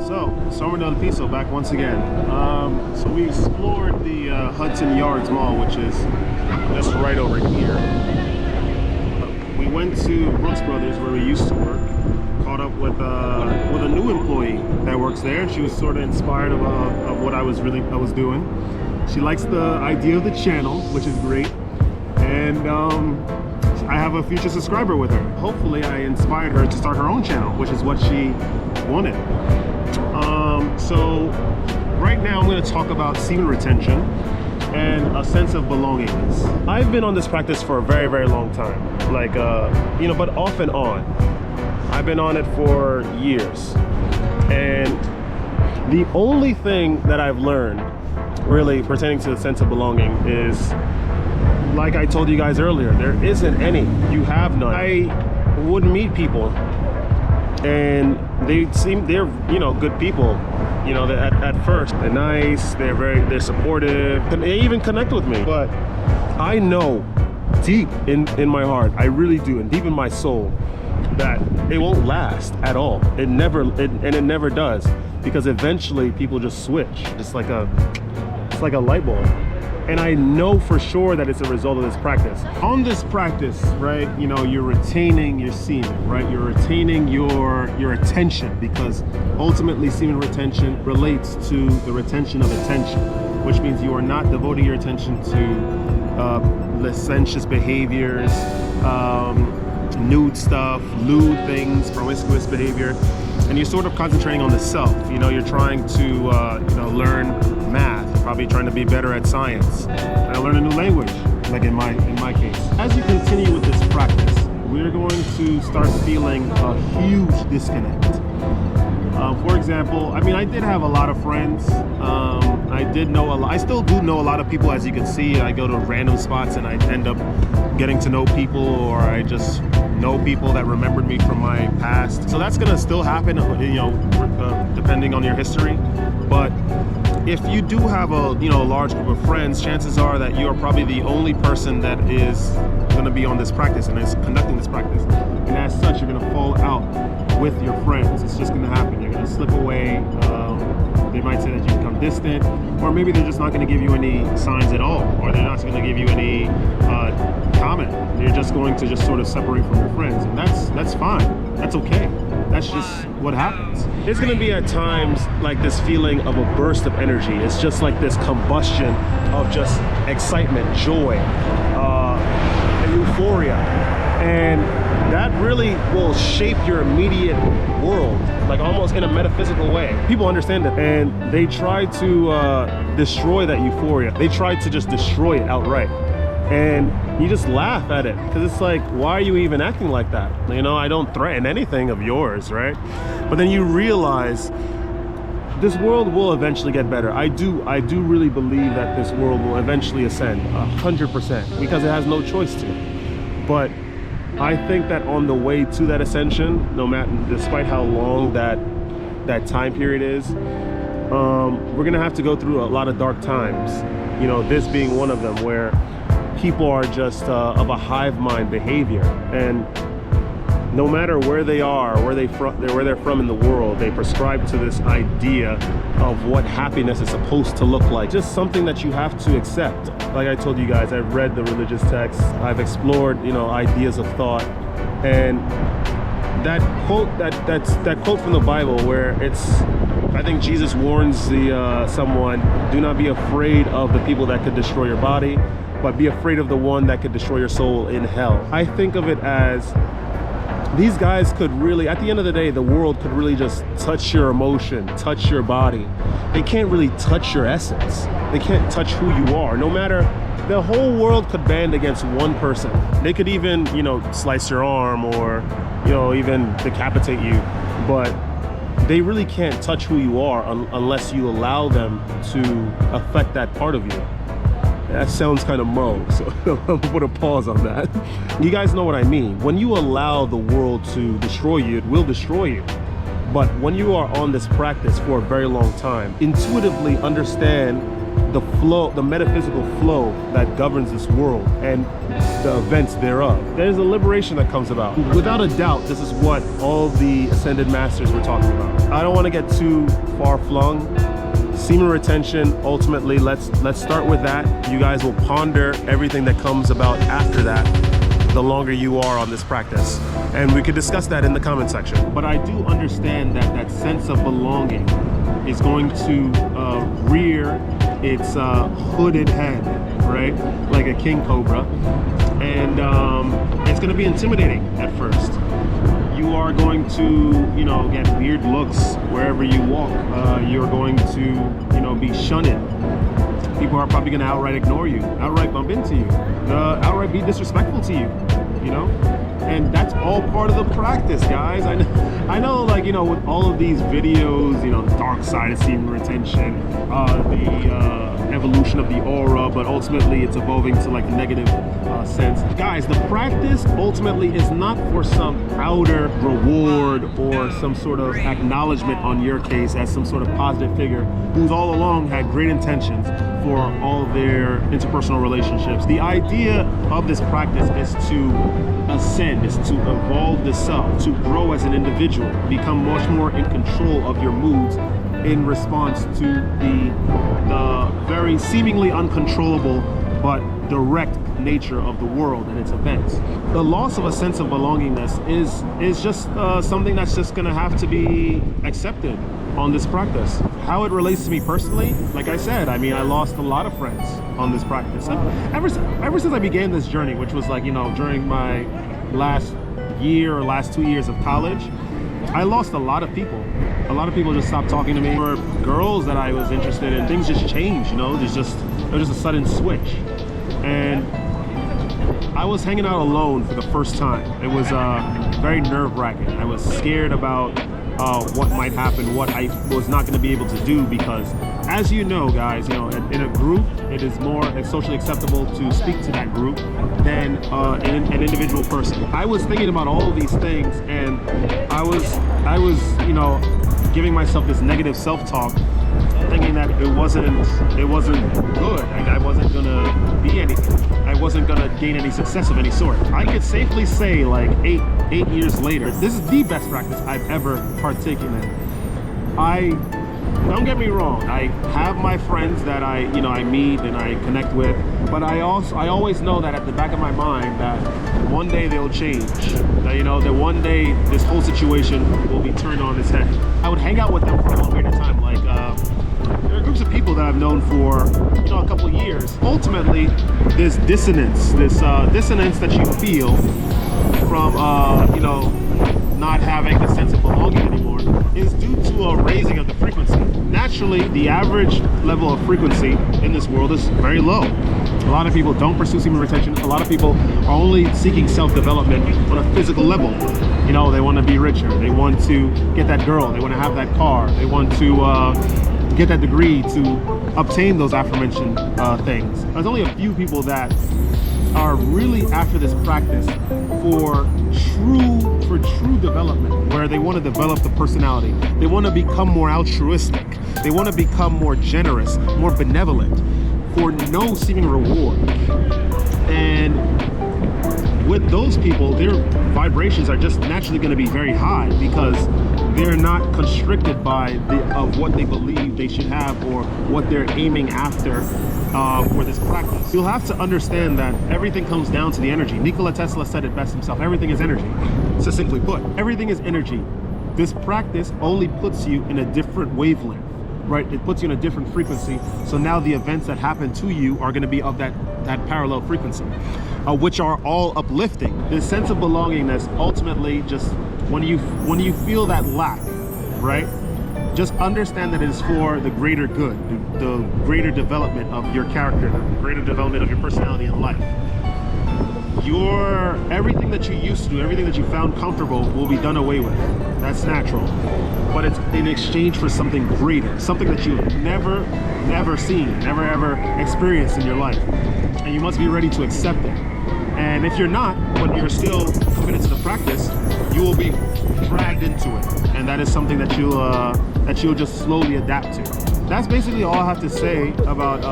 Summer del Piso back once again. So we explored the Hudson Yards Mall, which is just right over here. We went to Brooks Brothers, where we used to work. Caught up with a new employee that works there. She was sort of inspired of what I was doing. She likes the idea of the channel, which is great. And I have a future subscriber with her. Hopefully I inspired her to start her own channel, which is what she wanted. So right now I'm going to talk about semen retention and a sense of belongingness. I've been on this practice for a very, very long time, like you know, but off and on. I've been on it for years, and the only thing that I've learned really pertaining to the sense of belonging is, like I told you guys earlier, there isn't any. You have none. I would meet people and they're you know, good people, you know, at first they're nice, they're supportive, and they even connect with me. But I know deep in my heart, I really do, and deep in my soul, that it won't last at all. It never does, because eventually people just switch. It's like a light bulb. And I know for sure that it's a result of this practice. On this practice, right, you know, you're retaining your semen, right? You're retaining your attention, because ultimately semen retention relates to the retention of attention, which means you are not devoting your attention to licentious behaviors, nude stuff, lewd things, promiscuous behavior, and you're sort of concentrating on the self. You know, you're trying to you know, learn math, probably trying to be better at science, and learn a new language, like in my case. As you continue with this practice, we're going to start feeling a huge disconnect. For example, I mean, I did have a lot of friends. I still do know a lot of people, as you can see. I go to random spots and I end up getting to know people, or I just know people that remembered me from my past. So that's gonna still happen, you know, depending on your history. But if you do have a, you know, a large group of friends, chances are that you are probably the only person that is going to be on this practice and is conducting this practice. And as such, you're going to fall out with your friends. It's just going to happen. You're going to slip away. They might say that you become distant, or maybe they're just not going to give you any signs at all, or they're not going to give you any comment. You're just going to just sort of separate from your friends, and that's fine. That's okay. That's just what happens. It's gonna be at times like this feeling of a burst of energy. It's just like this combustion of just excitement, joy, and euphoria. And that really will shape your immediate world, like almost in a metaphysical way. People understand it, and they try to destroy that euphoria. They try to just destroy it outright. And you just laugh at it, because it's like, why are you even acting like that? You know, I don't threaten anything of yours, right? But then you realize this world will eventually get better. I do really believe that this world will eventually ascend 100%, because it has no choice to. But I think that on the way to that ascension, no matter, despite how long that time period is, we're gonna have to go through a lot of dark times. You know, this being one of them, where people are just of a hive mind behavior, and no matter where they are, where they're from in the world, they prescribe to this idea of what happiness is supposed to look like. Just something that you have to accept. Like I told you guys, I've read the religious texts, I've explored, you know, ideas of thought, and that quote from the Bible, where I think Jesus warns someone, do not be afraid of the people that could destroy your body, but be afraid of the one that could destroy your soul in hell. I think of it as, these guys could really, at the end of the day, the world could really just touch your emotion, touch your body. They can't really touch your essence. They can't touch who you are. No matter, the whole world could band against one person. They could even, you know, slice your arm, or, you know, even decapitate you. But they really can't touch who you are unless you allow them to affect that part of you. That sounds kind of mo, so I'm gonna put a pause on that. You guys know what I mean. When you allow the world to destroy you, it will destroy you. But when you are on this practice for a very long time, intuitively understand the flow, the metaphysical flow that governs this world and the events thereof. There's a liberation that comes about. Without a doubt, this is what all the ascended masters were talking about. I don't want to get too far-flung. Semen retention, ultimately, let's start with that. You guys will ponder everything that comes about after that, the longer you are on this practice. And we could discuss that in the comment section. But I do understand that that sense of belonging is going to rear its hooded head, right? Like a king cobra. And it's going to be intimidating at first. You are going to, you know, get weird looks wherever you walk. You're going to, you know, be shunned. People are probably going to outright ignore you, outright bump into you, outright be disrespectful to you, you know? And that's all part of the practice, guys. I know, like, you know, with all of these videos, you know, dark side of semen retention, the evolution of the aura, but ultimately it's evolving to like the negative sense. Guys, the practice ultimately is not for some outer reward or some sort of acknowledgement on your case as some sort of positive figure who's all along had great intentions for all of their interpersonal relationships. The idea of this practice is to ascend, is to evolve the self, to grow as an individual, become much more in control of your moods in response to the very seemingly uncontrollable but direct nature of the world and its events. The loss of a sense of belongingness is just something that's just gonna have to be accepted on this practice. How it relates to me personally, like I said, I mean, I lost a lot of friends on this practice. Ever since I began this journey, which was like, you know, during my last year or last 2 years of college, I lost a lot of people. A lot of people just stopped talking to me. For girls that I was interested in, things just changed, you know, there was just a sudden switch. And I was hanging out alone for the first time. It was very nerve-wracking. I was scared about what might happen, what I was not going to be able to do, because as you know, guys, you know, in a group, it's socially acceptable to speak to that group than an individual person. I was thinking about all of these things, and I was, you know, giving myself this negative self-talk, thinking that it wasn't good. Like, I wasn't gonna be anything. I wasn't gonna gain any success of any sort. I could safely say, like, eight years later, this is the best practice I've ever partaken in. Don't get me wrong, I have my friends that I meet and I connect with, but I always know that at the back of my mind that one day they'll change. That, you know, that one day this whole situation will be turned on its head. I would hang out with them for a long period of time. Like, there are groups of people that I've known for, you know, a couple of years. Ultimately, this dissonance that you feel from, you know, not having the sense of belonging anymore is due to a raising of the frequency. Naturally, the average level of frequency in this world is very low. A lot of people don't pursue semen retention. A lot of people are only seeking self-development on a physical level. You know, they want to be richer. They want to get that girl. They want to have that car. They want to get that degree to obtain those aforementioned things. There's only a few people that are really after this practice for true development, where they want to develop the personality. They want to become more altruistic. They want to become more generous, more benevolent, for no seeming reward. And with those people, their vibrations are just naturally going to be very high, because they're not constricted by what they believe they should have or what they're aiming after for this practice. You'll have to understand that everything comes down to the energy. Nikola Tesla said it best himself: everything is energy. Succinctly put, everything is energy. This practice only puts you in a different wavelength, right? It puts you in a different frequency. So now the events that happen to you are going to be of that parallel frequency, which are all uplifting. This sense of belongingness, ultimately, just when you feel that lack, right? Just understand that it is for the greater good, the greater development of your character, the greater development of your personality in life. Everything that you used to do, everything that you found comfortable will be done away with. That's natural. But it's in exchange for something greater, something that you've never seen, never ever experienced in your life. And you must be ready to accept it. And if you're not, but you're still committed to the practice, you will be dragged into it. And that is something that you'll just slowly adapt to. that's basically all I have to say about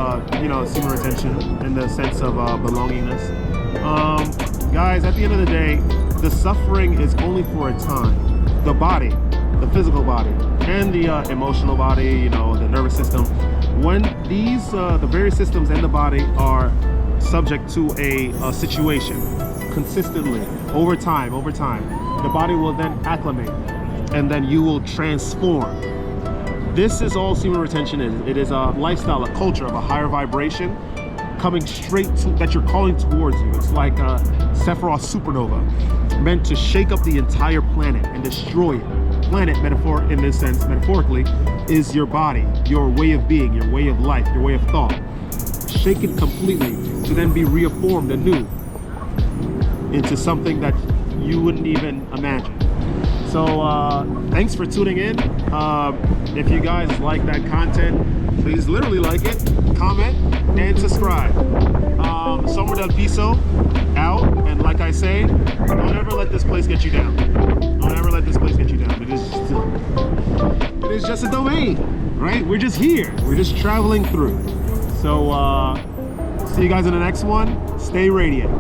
you know, semen retention in the sense of belongingness. Guys, at the end of the day, the suffering is only for a time. The body, the physical body, and the emotional body, you know, the nervous system, when these the various systems in the body are subject to a situation consistently over time, the body will then acclimate, and then you will transform. This is all semen retention is. It is a lifestyle, a culture of a higher vibration coming straight to, that you're calling towards you. It's like a Sephiroth supernova meant to shake up the entire planet and destroy it. Planet, metaphor in this sense, metaphorically, is your body, your way of being, your way of life, your way of thought. Shake it completely to then be reformed anew into something that you wouldn't even imagine. So thanks for tuning in. If you guys like that content, please literally like it, comment, and subscribe. Somewhere del Piso out, and like I say, don't ever let this place get you down. Don't ever let this place get you down. It is just a domain, right? We're just here. We're just traveling through. So see you guys in the next one. Stay radiant.